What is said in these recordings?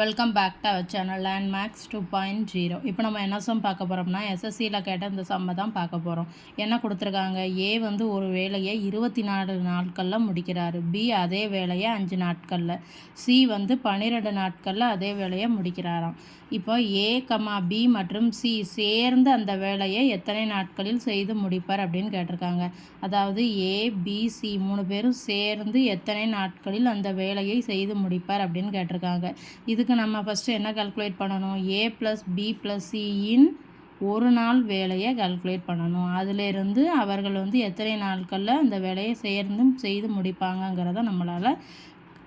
Welcome back to our channel landmarks 2.0. இப்போ நம்ம என்ன சம் பார்க்க போகிறோம்னா எஸ்எஸ்சியில் கேட்ட இந்த சம்மை தான் பார்க்க போகிறோம். என்ன கொடுத்துருக்காங்க, ஏ வந்து ஒரு வேலையை 24 நாட்களில் முடிக்கிறாரு, பி அதே வேலையை 5 நாட்களில், சி வந்து 12 நாட்களில் அதே வேலையை முடிக்கிறாராம். இப்போ ஏ பி மற்றும் சி சேர்ந்து அந்த வேலையை எத்தனை நாட்களில் செய்து முடிப்பார் அப்படின்னு கேட்டிருக்காங்க. அதாவது ஏ பி சி 3 பேரும் சேர்ந்து எத்தனை நாட்களில் அந்த வேலையை செய்து முடிப்பார் அப்படின்னு கேட்டிருக்காங்க. இதுக்கு நம்ம ஃபஸ்ட்டு என்ன கால்குலேட் பண்ணணும், ஏ ப்ளஸ் பி ப்ளஸ் சியின் ஒரு நாள் வேலையை கால்குலேட் பண்ணணும். அதிலிருந்து அவர்கள் வந்து எத்தனை நாட்களில் அந்த வேலையை செய்து முடிப்பாங்கங்கிறத நம்மளால்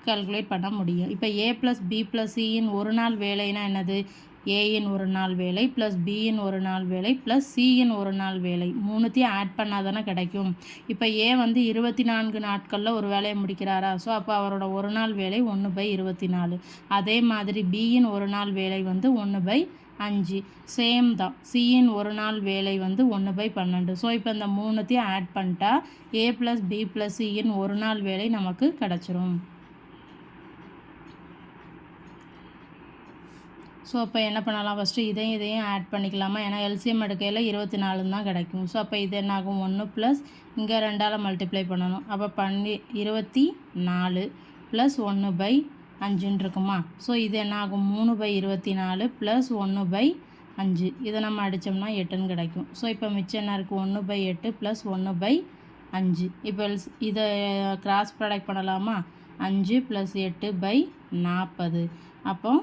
கால்குலேட் பண்ண முடியும். இப்போ ஏ ப்ளஸ் பி ப்ளஸ் சியின் ஒரு நாள் வேலைனா என்னது, ஏயின் ஒரு நாள் வேலை ப்ளஸ் பியின் ஒரு நாள் வேலை ப்ளஸ் சியின் ஒரு நாள் வேலை, மூணுத்தையும் ஆட் பண்ணால் தானே கிடைக்கும். இப்போ ஏ வந்து 24 நாட்களில் ஒரு வேலையை முடிக்கிறாரா, ஸோ அப்போ அவரோட ஒரு நாள் வேலை 1/24. அதே மாதிரி பியின் ஒரு நாள் வேலை வந்து 1/5. சேம் தான், சியின் ஒரு நாள் வேலை வந்து 1/12. ஸோ இப்போ இந்த மூணுத்தையும் ஆட் பண்ணிட்டா ஏ ப்ளஸ் பி ப்ளஸ் சியின் ஒரு நாள் வேலை நமக்கு கிடச்சிரும். ஸோ அப்போ என்ன பண்ணலாம், ஃபஸ்ட்டு இதையும் ஆட் பண்ணிக்கலாமா, ஏன்னா எல்சிஎம் எடுக்கையில் 24 தான் கிடைக்கும். ஸோ அப்போ இது என்ன ஆகும், 1 ப்ளஸ் இங்கே 2ஆல் மல்டிப்ளை பண்ணணும். அப்போ 24 ப்ளஸ் 1/5 இருக்குமா. ஸோ இது என்ன ஆகும், 3/24 ப்ளஸ் 1/5. இதை நம்ம அடித்தோம்னா 8ன்னு கிடைக்கும். ஸோ இப்போ மிச்சம் என்ன இருக்குது, 1/8 ப்ளஸ் 1/5. இப்போ இதை கிராஸ் ப்ராடக்ட் பண்ணலாமா, 5 ப்ளஸ் 8/40. அப்போ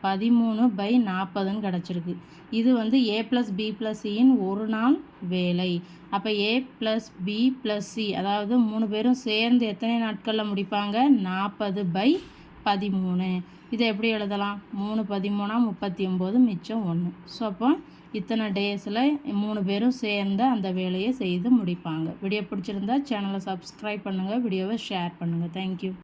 13/40ன்னு கிடச்சிருக்கு. இது வந்து ஏ ப்ளஸ் பி ப்ளஸ் சியின் ஒரு நாள் வேலை. அப்போ ஏ ப்ளஸ் பி ப்ளஸ் சி அதாவது 3 பேரும் சேர்ந்து எத்தனை நாட்களில் முடிப்பாங்க, 40/13. இதை எப்படி எழுதலாம், 3×13 39, மிச்சம் 1. ஸோ அப்போ இத்தனை டேஸில் 3 பேரும் சேர்ந்து அந்த வேலையை செய்து முடிப்பாங்க. வீடியோ பிடிச்சிருந்தா சேனலை சப்ஸ்கிரைப் பண்ணுங்கள், வீடியோவை ஷேர் பண்ணுங்கள். தேங்க்யூ.